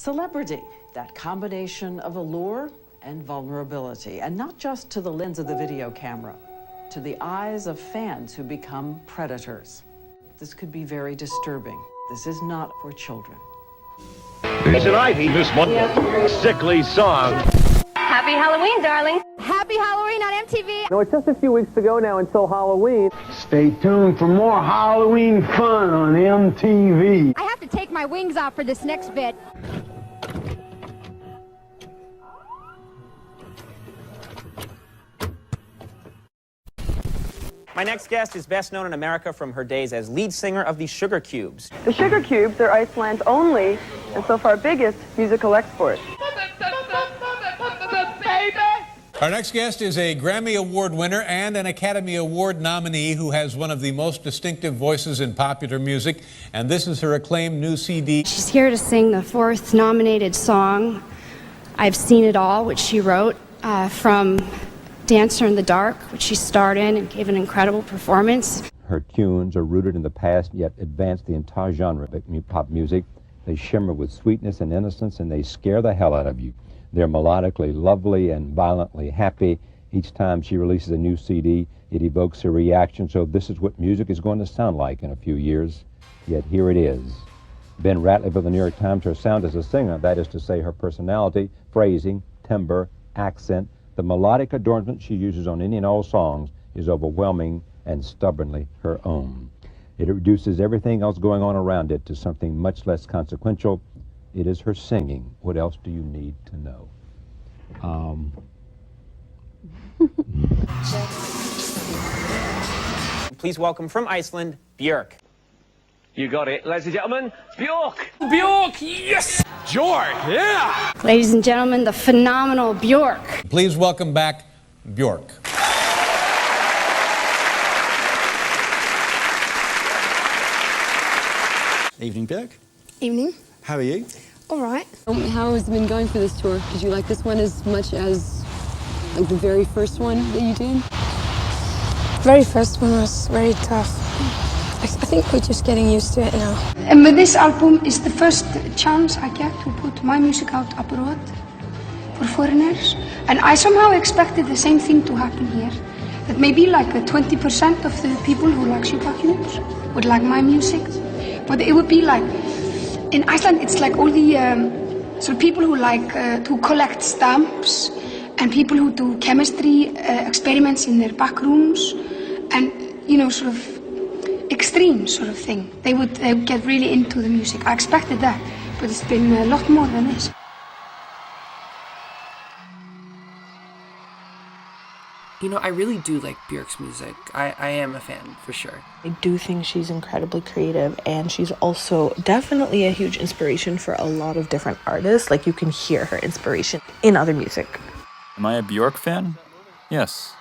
Celebrity, that combination of allure and vulnerability, and not just to the lens of the video camera, to the eyes of fans who become predators. This could be very disturbing. This is not for children. Tonight, this one sickly song. Happy Halloween, darling. Happy Halloween on MTV. No, it's just a few weeks to go now until Halloween. Stay tuned for more Halloween fun on MTV. I have to take my wings off for this next bit. My next guest is best known in America from her days as lead singer of the Sugar Cubes. The Sugar Cubes are Iceland's only, and so far biggest, musical export. Our next guest is a Grammy Award winner and an Academy Award nominee who has one of the most distinctive voices in popular music, and this is her acclaimed new CD. She's here to sing the 4th nominated song, I've Seen It All, which she wrote from Dancer in the Dark, which she starred in and gave an incredible performance. Her tunes are rooted in the past, yet advance the entire genre of pop music. They shimmer with sweetness and innocence, and they scare the hell out of you. They're melodically lovely and violently happy. Each time she releases a new CD, it evokes a reaction, so this is what music is going to sound like in a few years. Yet here it is. Ben Ratliff of the New York Times, her sound as a singer, that is to say her personality, phrasing, timbre, accent, the melodic adornment she uses on any and all songs is overwhelming and stubbornly her own. It reduces everything else going on around it to something much less consequential. It is her singing. What else do you need to know? Please welcome from Iceland, BJORK. You got it, ladies and gentlemen. BJORK! BJORK, yes! BJORK, yeah! Ladies and gentlemen, the phenomenal BJORK. Please welcome back BJORK. Evening, BJORK. Evening. How are you? All right. How has it been going for this tour? Did you like this one as much as like the very first one that you did? Very first one was very tough. I think we're just getting used to it now. And with this album is the first chance I get to put my music out abroad for foreigners. And I somehow expected the same thing to happen here. That maybe like 20% of the people who like Sugar Cubes would like my music. But it would be like, in Iceland it's like all the sort of people who like to collect stamps and people who do chemistry experiments in their back rooms and, you know, sort of extreme sort of thing. They would get really into the music. I expected that, but it's been a lot more than this. You know, I really do like BJORK's music. I am a fan, for sure. I do think she's incredibly creative, and she's also definitely a huge inspiration for a lot of different artists. Like, you can hear her inspiration in other music. Am I a BJORK fan? Yes.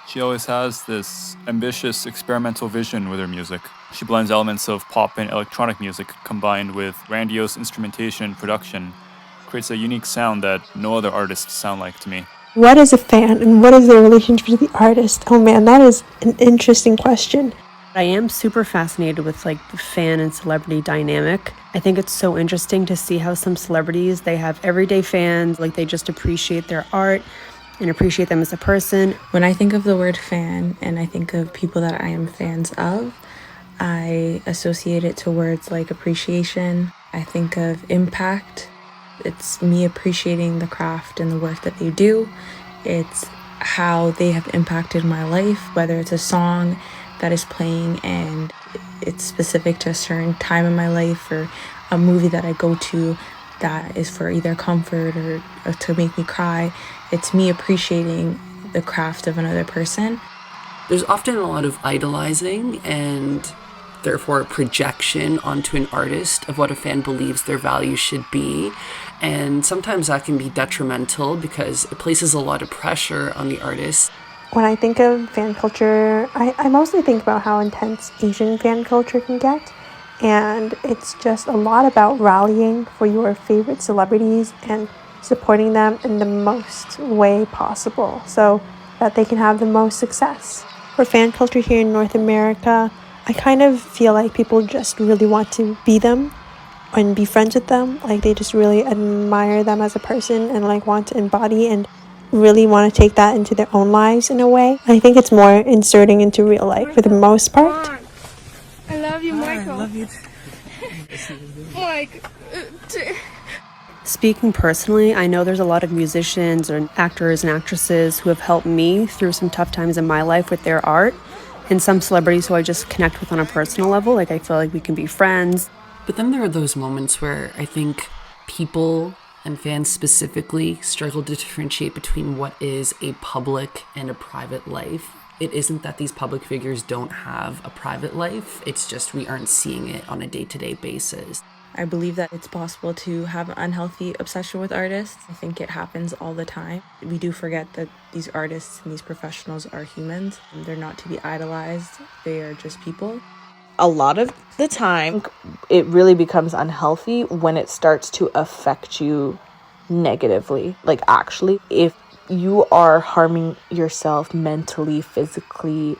She always has this ambitious experimental vision with her music. She blends elements of pop and electronic music combined with grandiose instrumentation and production. Creates a unique sound that no other artists sound like to me. What is a fan and what is their relationship to the artist? Oh man, that is an interesting question. I am super fascinated with like the fan and celebrity dynamic. I think it's so interesting to see how some celebrities, they have everyday fans, like they just appreciate their art and appreciate them as a person. When I think of the word fan and I think of people that I am fans of, I associate it to words like appreciation. I think of impact. It's me appreciating the craft and the work that they do. It's how they have impacted my life, whether it's a song that is playing and it's specific to a certain time in my life, or a movie that I go to that is for either comfort or to make me cry. It's me appreciating the craft of another person. There's often a lot of idolizing and therefore projection onto an artist of what a fan believes their value should be. And sometimes that can be detrimental because it places a lot of pressure on the artist. When I think of fan culture, I mostly think about how intense Asian fan culture can get. And it's just a lot about rallying for your favorite celebrities and supporting them in the most way possible so that they can have the most success. For fan culture here in North America, I kind of feel like people just really want to be them and be friends with them. Like, they just really admire them as a person and like want to embody and really want to take that into their own lives in a way. I think it's more inserting into real life for the most part. I love you, Michael. I love you. Mike. Speaking personally, I know there's a lot of musicians or actors and actresses who have helped me through some tough times in my life with their art, and some celebrities who I just connect with on a personal level. Like, I feel like we can be friends. But then there are those moments where I think people and fans specifically struggle to differentiate between what is a public and a private life. It isn't that these public figures don't have a private life, it's just we aren't seeing it on a day-to-day basis. I believe that it's possible to have an unhealthy obsession with artists. I think it happens all the time. We do forget that these artists and these professionals are humans. They're not to be idolized. They are just people. A lot of the time, it really becomes unhealthy when it starts to affect you negatively. Like, actually, if you are harming yourself mentally, physically,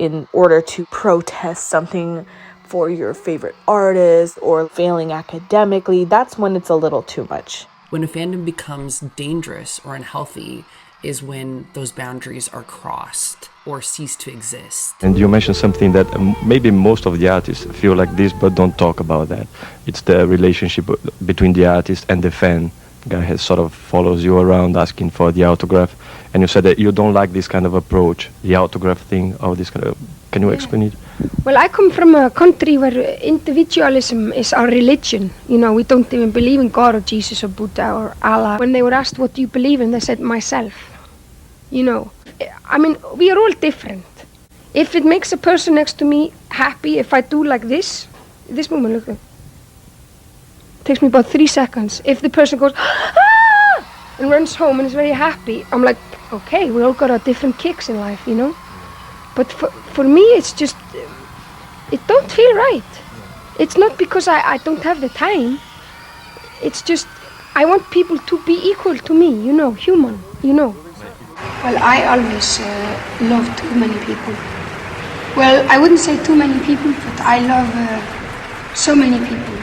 in order to protest something for your favorite artist or failing academically, that's when it's a little too much. When a fandom becomes dangerous or unhealthy is when those boundaries are crossed or cease to exist. And you mentioned something that maybe most of the artists feel like this but don't talk about that. It's the relationship between the artist and the fan. The guy has sort of follows you around asking for the autograph, and you said that you don't like this kind of approach, the autograph thing, or this kind of... Can you explain it? Well, I come from a country where individualism is our religion. You know, we don't even believe in God or Jesus or Buddha or Allah. When they were asked, what do you believe in? They said, myself. You know, I mean, we are all different. If it makes a person next to me happy, if I do like this movement, look, it takes me about 3 seconds. If the person goes, ah! and runs home and is very happy, I'm like, okay, we all got our different kicks in life, you know? But for me, it's just, it don't feel right. It's not because I don't have the time. It's just, I want people to be equal to me, you know, human, you know. Well, I always love too many people. Well, I wouldn't say too many people, but I love so many people.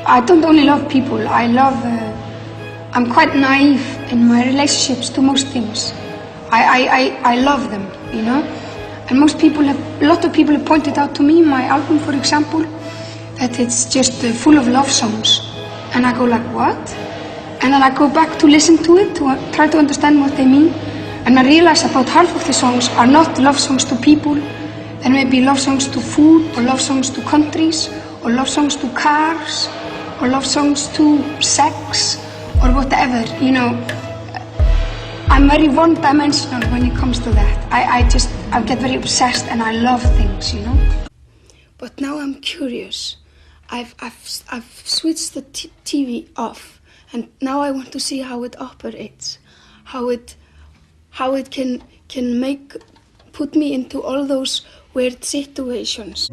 I don't only love people, I'm quite naive in my relationships to most things. I love them, you know? And a lot of people have pointed out to me, my album, for example, that it's just full of love songs. And I go like, what? And then I go back to listen to it, to try to understand what they mean. And I realize about half of the songs are not love songs to people. There may be love songs to food, or love songs to countries, or love songs to cars, or love songs to sex, or whatever, you know. I'm very one-dimensional when it comes to that. I get very obsessed and I love things, you know. But now I'm curious. I've switched the TV off, and now I want to see how it operates, how it can put me into all those weird situations.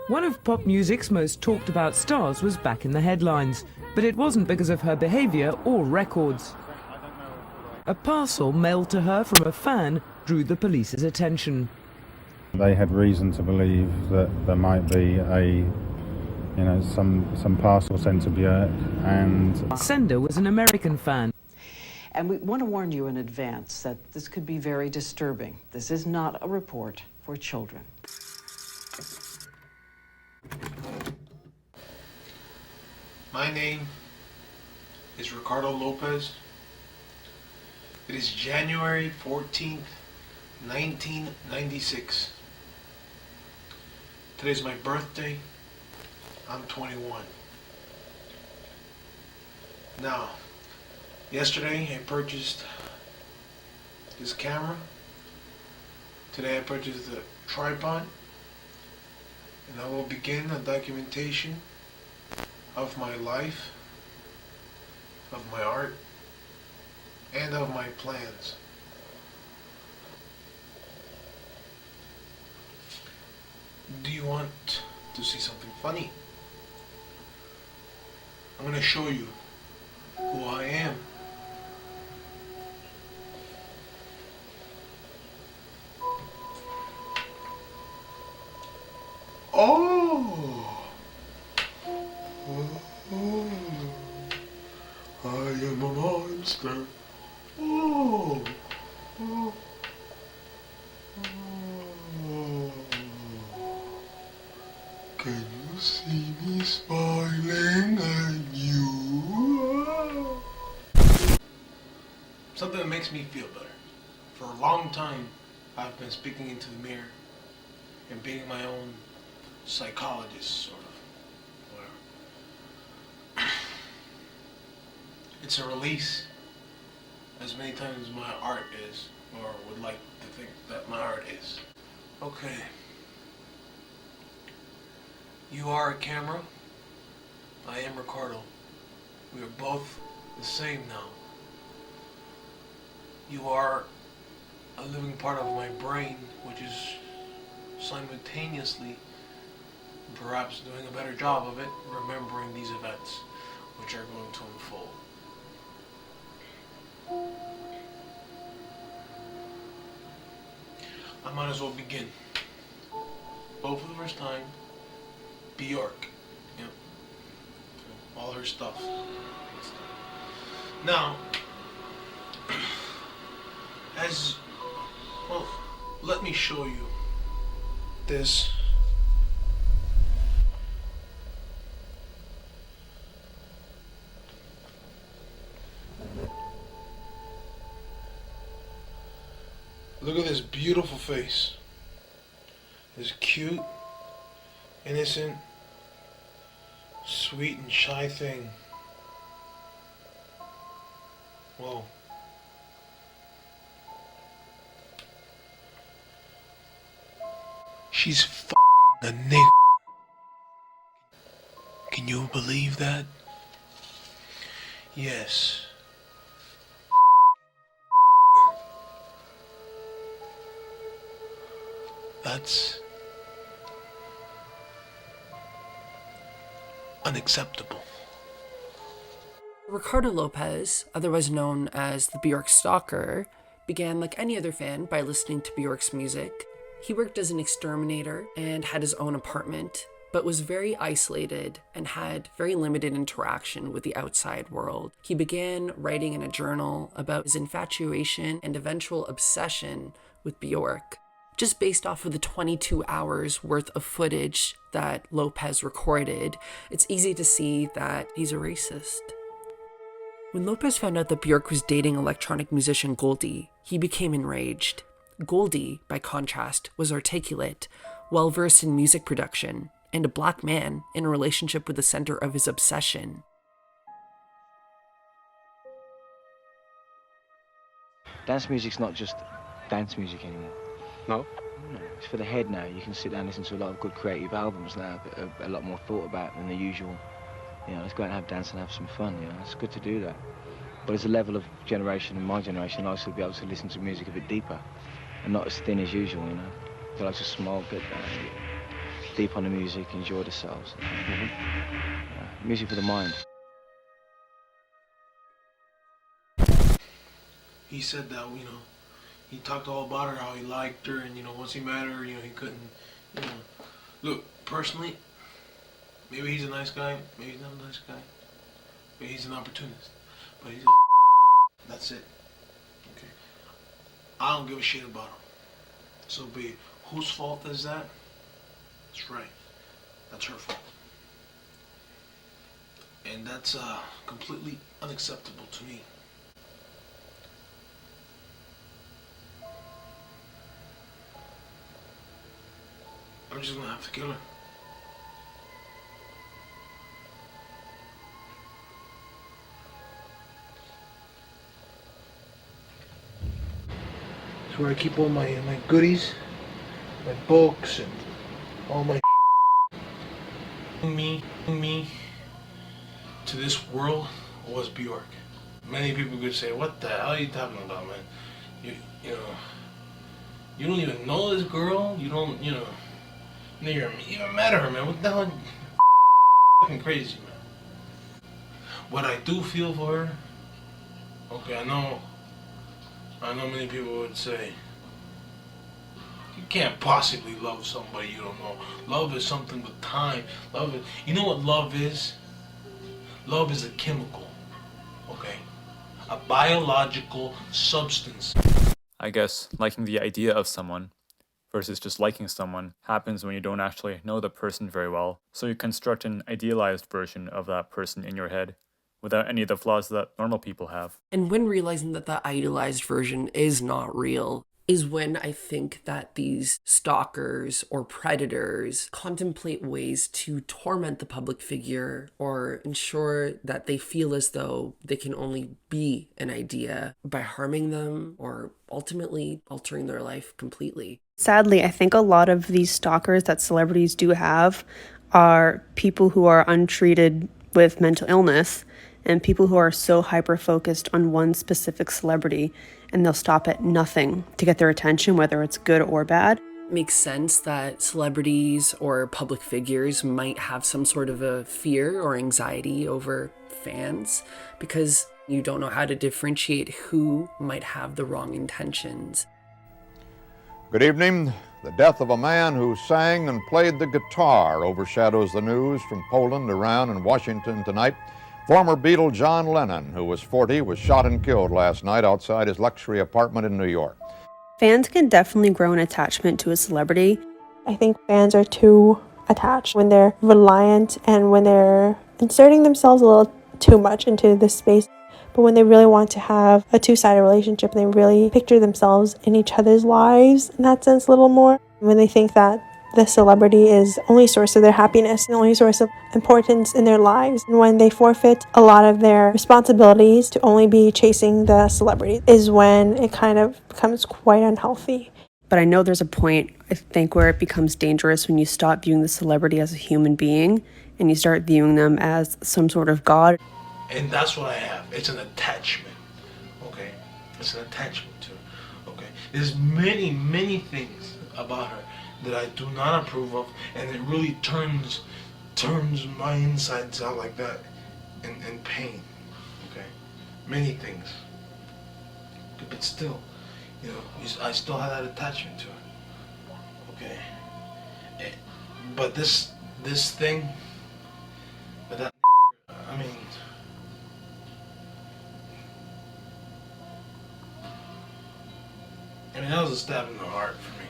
One of pop music's most talked about stars was back in the headlines, but it wasn't because of her behavior or records. A parcel mailed to her from a fan drew the police's attention. They had reason to believe that there might be some parcel sent to BJORK, and sender was an American fan. And we want to warn you in advance that this could be very disturbing. This is not a report for children. My name is Ricardo Lopez. It is January 14th, 1996. Today's my birthday. I'm 21. Now, yesterday I purchased this camera. Today I purchased the tripod. And I will begin a documentation of my life, of my art, and of my plans. Do you want to see something funny? I'm going to show you who I am. Oh. I am a monster. Oh. Oh. Can you see me smiling at you? Something that makes me feel better. For a long time, I've been speaking into the mirror and being my own psychologist, sort of. Whatever. It's a release, as many times as my art is, or would like to think that my art is. Okay. You are a camera. I am Ricardo. We are both the same now. You are a living part of my brain, which is simultaneously, perhaps doing a better job of it, remembering these events, which are going to unfold. I might as well begin. But for the first time, BJORK. Yep. All her stuff. Now, well, let me show you this. Look at this beautiful face. This cute, innocent, sweet and shy thing. Whoa. She's fucking a nigga. Can you believe that? Yes. That's unacceptable. Ricardo Lopez, otherwise known as the BJORK Stalker, began like any other fan by listening to BJORK's music. He worked as an exterminator and had his own apartment, but was very isolated and had very limited interaction with the outside world. He began writing in a journal about his infatuation and eventual obsession with BJORK. Just based off of the 22 hours worth of footage that Lopez recorded, it's easy to see that he's a racist. When Lopez found out that BJORK was dating electronic musician Goldie, he became enraged. Goldie, by contrast, was articulate, well-versed in music production, and a black man in a relationship with the center of his obsession. Dance music's not just dance music anymore. No? No, it's for the head now. You can sit down and listen to a lot of good creative albums now, but a lot more thought about than the usual. You know, let's go out and have dance and have some fun, you know, it's good to do that. But there's a level of generation, in my generation, I also be able to listen to music a bit deeper and not as thin as usual, you know. But like to smile, get deep on the music, enjoy themselves. Music for the mind. He said that, you know, he talked all about her, how he liked her, and, you know, once he met her, you know, he couldn't, you know. Look, personally, maybe he's a nice guy, maybe he's not a nice guy, maybe he's an opportunist, but he's a that's it, okay? I don't give a shit about him. So be it. Whose fault is that? That's right. That's her fault. And that's completely unacceptable to me. I'm just gonna have to kill her. It's where I keep all my goodies, my books, and all my me to this world was BJORK. Many people could say, "What the hell are you talking about, man? You know, you don't even know this girl. You don't, you know, you even met her, man. What the hell? Fucking crazy, man." What I do feel for her, okay, I know many people would say, You can't possibly love somebody you don't know. Love is something with time. Love is, you know what love is? Love is a chemical, okay? A biological substance. I guess liking the idea of someone versus just liking someone happens when you don't actually know the person very well. So you construct an idealized version of that person in your head without any of the flaws that normal people have. And when realizing that the idealized version is not real is when I think that these stalkers or predators contemplate ways to torment the public figure or ensure that they feel as though they can only be an idea by harming them or ultimately altering their life completely. Sadly, I think a lot of these stalkers that celebrities do have are people who are untreated with mental illness and people who are so hyper-focused on one specific celebrity, and they'll stop at nothing to get their attention, whether it's good or bad. It makes sense that celebrities or public figures might have some sort of a fear or anxiety over fans because you don't know how to differentiate who might have the wrong intentions. Good evening. The death of a man who sang and played the guitar overshadows the news from Poland, Iran, and Washington tonight. Former Beatle John Lennon, who was 40, was shot and killed last night outside his luxury apartment in New York. Fans can definitely grow an attachment to a celebrity. I think fans are too attached when they're reliant and when they're inserting themselves a little too much into this space. But when they really want to have a two-sided relationship, they really picture themselves in each other's lives in that sense a little more. When they think that the celebrity is the only source of their happiness, the only source of importance in their lives. And when they forfeit a lot of their responsibilities to only be chasing the celebrity is when it kind of becomes quite unhealthy. But I know there's a point, I think, where it becomes dangerous when you stop viewing the celebrity as a human being and you start viewing them as some sort of god. And that's what I have. It's an attachment, okay? It's an attachment to her, okay? There's many, many things about her that I do not approve of, and it really turns my insides out like that in pain, okay? Many things. But still, you know, I still have that attachment to her, okay? But this thing, but that, I mean, that was a stab in the heart for me.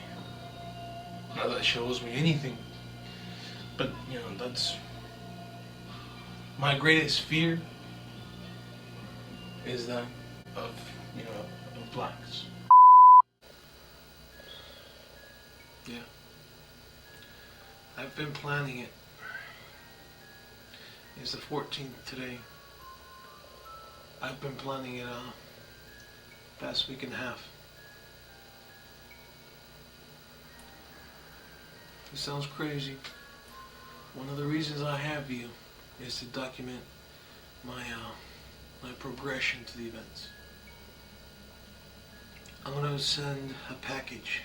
Not that she owes me anything, but you know, that's my greatest fear is that of, you know, of blacks. Yeah, I've been planning it. It's the 14th today. I've been planning it past week and a half. It sounds crazy. One of the reasons I have you is to document my progression to the events. I'm gonna send a package,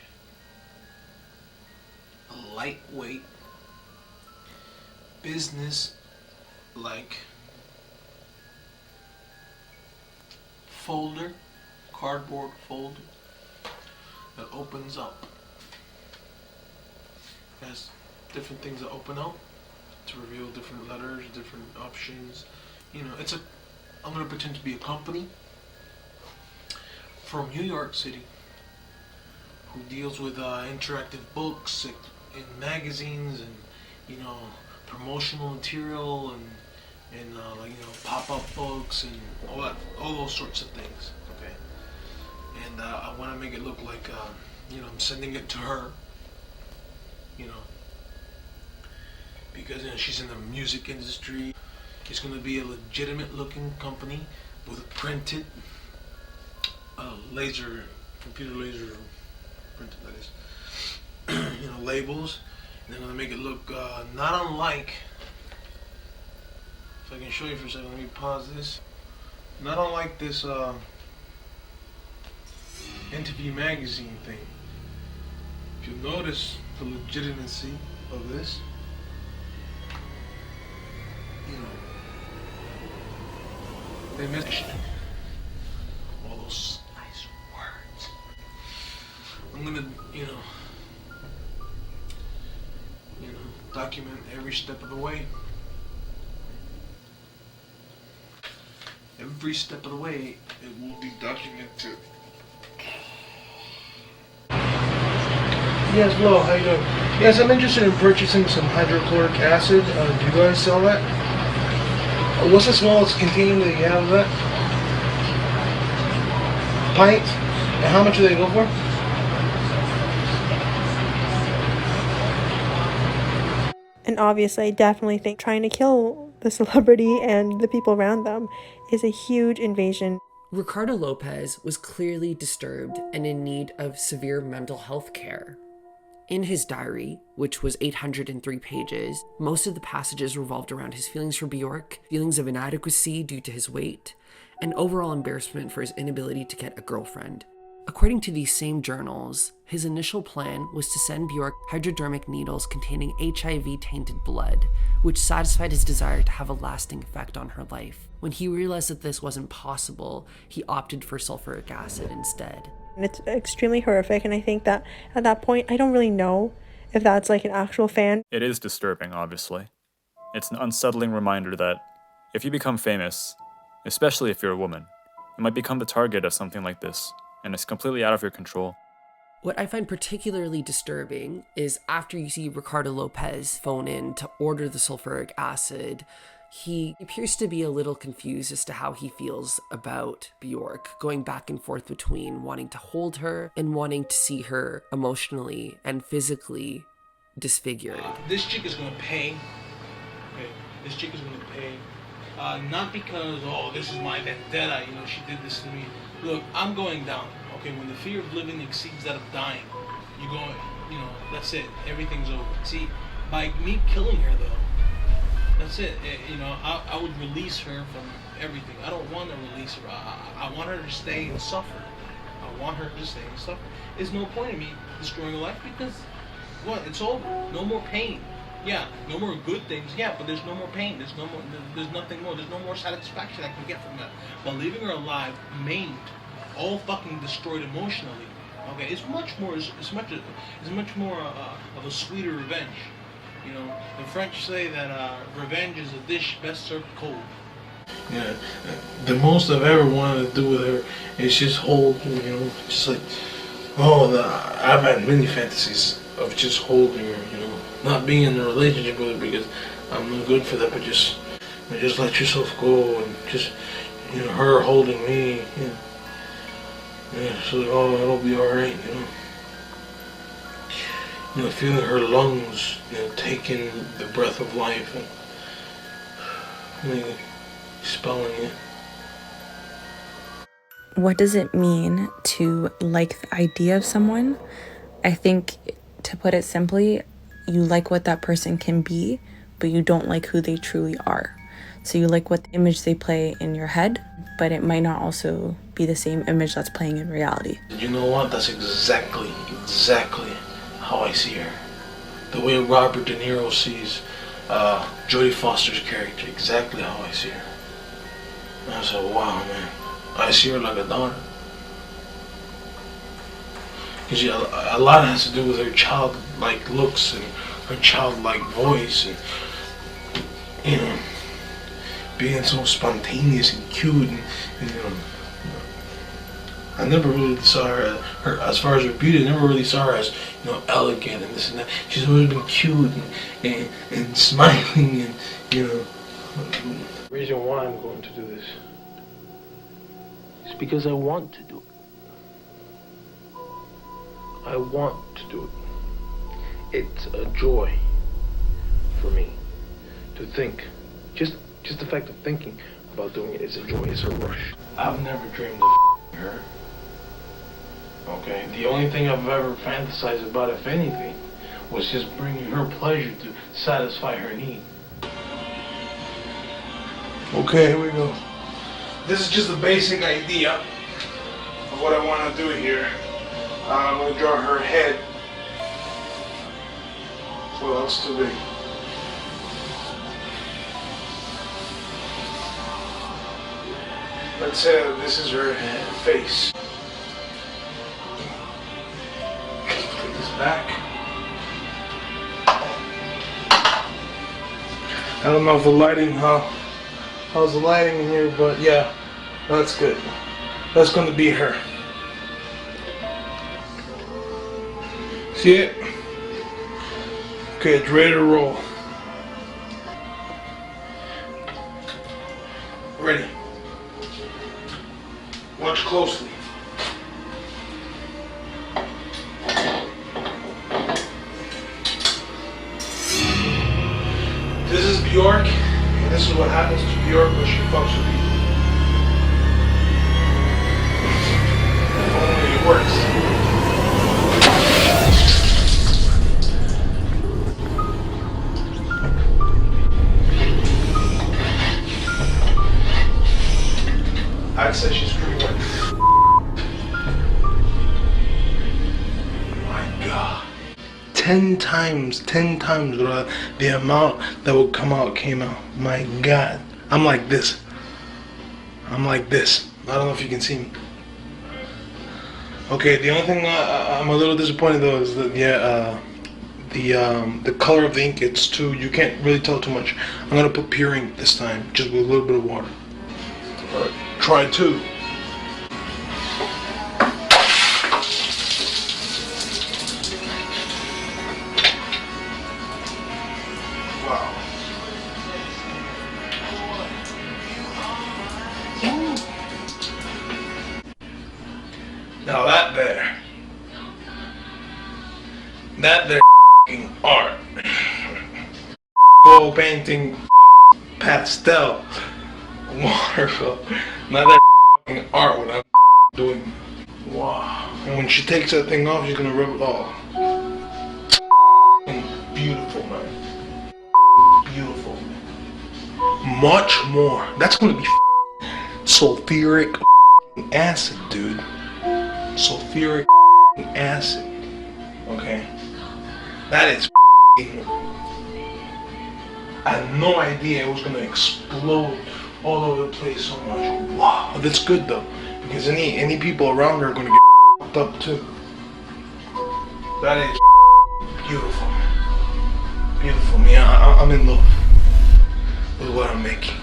a lightweight, business-like folder, cardboard folder that opens up. Has different things that open up to reveal different letters, different options. You know, I'm gonna pretend to be a company from New York City who deals with interactive books in magazines and, you know, promotional material and like, you know, pop-up books and all those sorts of things. Okay, and I want to make it look like you know, I'm sending it to her. You know, because, you know, she's in the music industry. It's going to be a legitimate looking company with a printed computer laser printed, that is, you know, labels. And they're going to make it look not unlike, if I can show you for a second, let me pause this. Not unlike this interview magazine thing. If you notice the legitimacy of this, you know, they missed all those nice words. I'm gonna, you know, document every step of the way. Every step of the way, it will be documented. Yes, hello, how you doing? Yes, I'm interested in purchasing some hydrochloric acid. Do you guys sell that? What's the smallest container that you have of that? Pint? And how much do they go for? And obviously, I definitely think trying to kill the celebrity and the people around them is a huge invasion. Ricardo Lopez was clearly disturbed and in need of severe mental health care. In his diary, which was 803 pages, most of the passages revolved around his feelings for Bjork, feelings of inadequacy due to his weight, and overall embarrassment for his inability to get a girlfriend. According to these same journals, his initial plan was to send Bjork hypodermic needles containing HIV-tainted blood, which satisfied his desire to have a lasting effect on her life. When he realized that this wasn't possible, he opted for sulfuric acid instead. And it's extremely horrific, and I think that at that point, I don't really know if that's like an actual fan. It is disturbing, obviously. It's an unsettling reminder that if you become famous, especially if you're a woman, you might become the target of something like this, and it's completely out of your control. What I find particularly disturbing is after you see Ricardo Lopez phone in to order the sulfuric acid, he appears to be a little confused as to how he feels about Bjork, going back and forth between wanting to hold her and wanting to see her emotionally and physically disfigured. This chick is gonna pay. Okay, this chick is gonna pay. Not because, oh, this is my vendetta, you know, she did this to me. Look, I'm going down. Okay, when the fear of living exceeds that of dying, you go, you know, that's it. Everything's over. See, by me killing her, though, that's it. You know, I would release her from everything. I don't want to release her. I want her to stay and suffer. I want her to stay and suffer. There's no point in me destroying her life because, what? It's over. No more pain. Yeah, no more good things. Yeah, but there's no more pain. There's no more. There's nothing more. There's no more satisfaction I can get from that. But leaving her alive, maimed, all fucking destroyed emotionally. Okay, it's much more. It's much more of a sweeter revenge. You know, the French say that revenge is a dish best served cold. Yeah, the most I've ever wanted to do with her is just hold, you know, just like, I've had many fantasies of just holding her, you know, not being in a relationship with her because I'm no good for that, but just let yourself go and just, you know, her holding me, you know. Yeah, so it'll be alright, you know. You know, feeling her lungs, you know, taking the breath of life and really expelling it. What does it mean to like the idea of someone? I think, to put it simply, you like what that person can be, but you don't like who they truly are. So you like what image they play in your head, but it might not also be the same image that's playing in reality. You know what? That's exactly how I see her. The way Robert De Niro sees Jodie Foster's character, exactly how I see her. And I said, wow, man, I see her like a daughter. Because a lot has to do with her childlike looks and her childlike voice and, you know, being so spontaneous and cute and you know, I never really saw her as far as her beauty. I never really saw her as, you know, elegant and this and that. She's always been cute and smiling and, you know. The reason why I'm going to do this is because I want to do it. I want to do it. It's a joy for me to think. Just the fact of thinking about doing it is a joy. It's a rush. I've never dreamed of her. Okay, the only thing I've ever fantasized about, if anything, was just bringing her pleasure to satisfy her need. Okay, here we go. This is just a basic idea of what I want to do here. I'm going to draw her head. Well, that's too big. Let's say this is her face. Take this back. I don't know if the lighting, how's the lighting in here, but yeah, that's good. That's gonna be her. See it? Okay, it's ready to roll. Ready. Watch closely. This is BJORK, and this is what happens to BJORK when she fucks with people. Only it works. I'd say she's pretty wet. My God. 10 times, the amount that would come out came out. My God. I'm like this. I don't know if you can see me. Okay, the only thing I'm a little disappointed though is that, yeah, the color of the ink, it's too, you can't really tell too much. I'm gonna put pure ink this time, just with a little bit of water. Alright, try 2. Now that there f***ing art. Oil painting, pastel, watercolor. Now that f***ing art what I'm doing. Wow. And when she takes that thing off, she's gonna rub it off. Beautiful, man. Beautiful, man. Much more. That's gonna be sulfuric acid, dude. Sulfuric acid. Okay? That is I had no idea it was gonna explode all over the place so much. Wow, that's good though. Because any people around her are gonna get fucked up too. That is beautiful. Beautiful, man. I'm in love with what I'm making.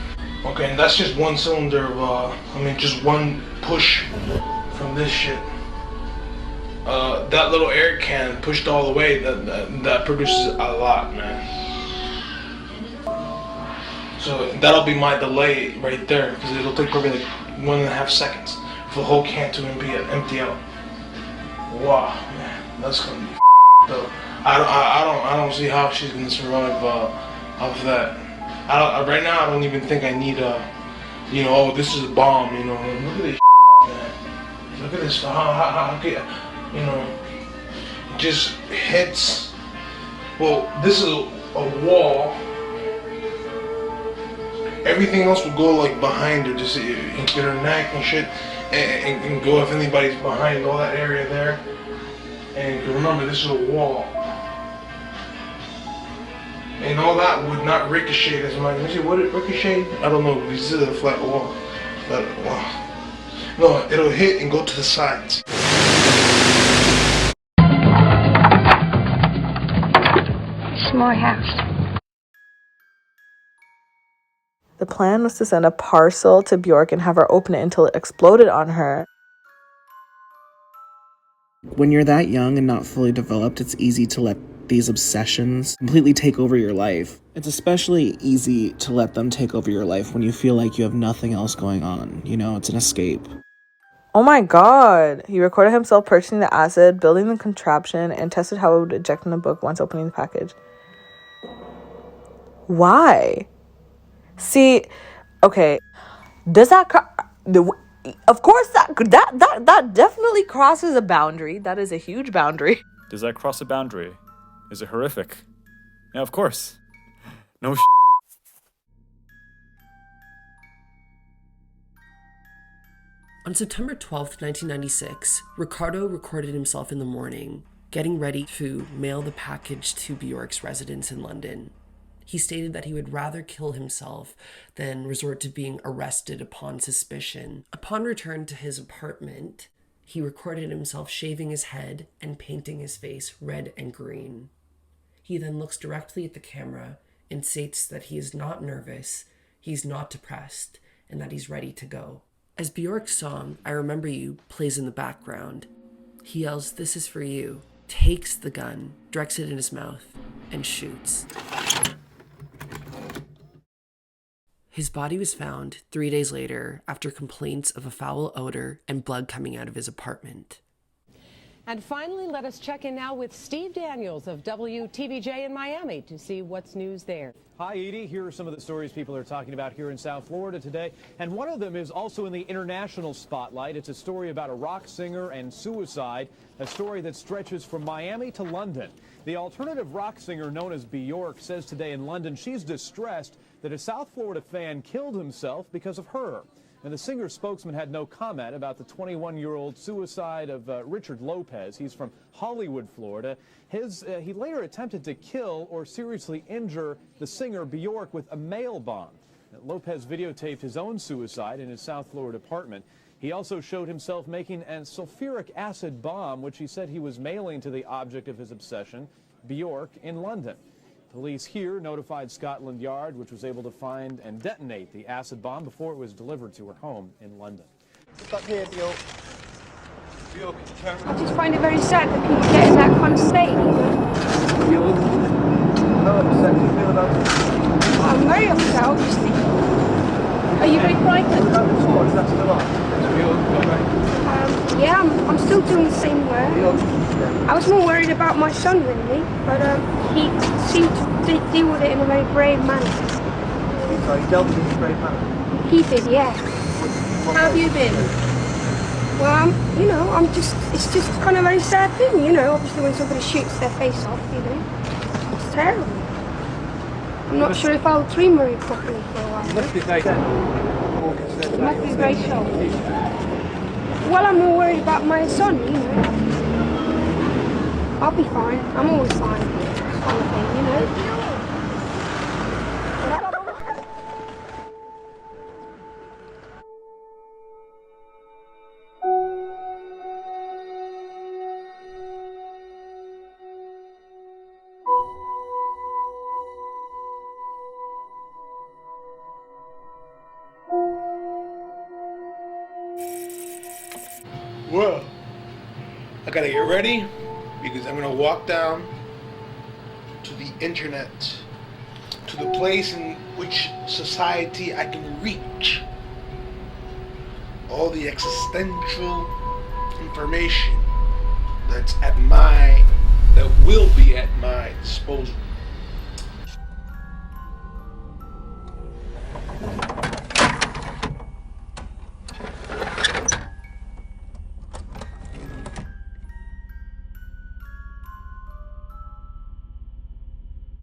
Okay, and that's just one cylinder of, just one push from this shit. That little air can pushed all the way, that produces a lot, man. So that'll be my delay right there, because it'll take probably like 1.5 seconds for the whole can to empty out. Wow, man, that's gonna be dope. I don't see how she's gonna survive off that. Right now I don't even think I need oh, this is a bomb, you know. Look at this, man. Look at this. How it just hits. Well, this is a wall. Everything else will go like behind her, just get her neck and shit, and go if anybody's behind all that area there. And remember, this is a wall. And all that would not ricochet as much. Let me see, would it ricochet? I don't know, this is a flat wall. But, wow. No, it'll hit and go to the sides. More house. The plan was to send a parcel to BJORK and have her open it until it exploded on her. When you're that young and not fully developed, it's easy to let these obsessions completely take over your life. It's especially easy to let them take over your life when you feel like you have nothing else going on. You know, it's an escape. Oh my God. He recorded himself purchasing the acid, building the contraption, and tested how it would eject in the book once opening the package. Why? See, okay, does that of course that definitely crosses a boundary. That is a huge boundary. Does that cross a boundary? Is it horrific? Yeah, of course. No On September 12th, 1996, Ricardo recorded himself in the morning, getting ready to mail the package to BJORK's residence in London. He stated that he would rather kill himself than resort to being arrested upon suspicion. Upon return to his apartment, he recorded himself shaving his head and painting his face red and green. He then looks directly at the camera and states that he is not nervous, he's not depressed, and that he's ready to go. As Bjork's song, I Remember You, plays in the background, he yells, "This is for you," takes the gun, directs it in his mouth, and shoots. His body was found 3 days later after complaints of a foul odor and blood coming out of his apartment. And finally, let us check in now with Steve Daniels of WTVJ in Miami to see what's news there. Hi, Edie. Here are some of the stories people are talking about here in South Florida today. And one of them is also in the international spotlight. It's a story about a rock singer and suicide, a story that stretches from Miami to London. The alternative rock singer known as BJORK says today in London she's distressed that a South Florida fan killed himself because of her. And the singer's spokesman had no comment about the 21-year-old suicide of Richard Lopez. He's from Hollywood, Florida. He later attempted to kill or seriously injure the singer BJORK with a mail bomb. Lopez videotaped his own suicide in his South Florida apartment. He also showed himself making a sulfuric acid bomb, which he said he was mailing to the object of his obsession, BJORK, in London. Police here notified Scotland Yard, which was able to find and detonate the acid bomb before it was delivered to her home in London. Stop here, Bjork. I just find it very sad that people get in that kind of state. How upset do you feel about it? I'm very upset, obviously. Are you very frightened? Is that still on? Yeah, I'm still doing the same work. I was more worried about my son, really, but he seemed to deal with it in a very brave manner. So he dealt with it in a brave manner? He did, yeah. How have you been? Well, it's just kind of a very sad thing, obviously when somebody shoots their face off, It's terrible. I'm not sure if I'll dream very properly for a while. You must be very You must be very shocked. Well, I'm more worried about my son, I'll be fine. I'm always fine. Kind of thing, Well, I gotta get ready because I'm gonna walk down to the internet, to the place in which society I can reach all the existential information that will be at my disposal.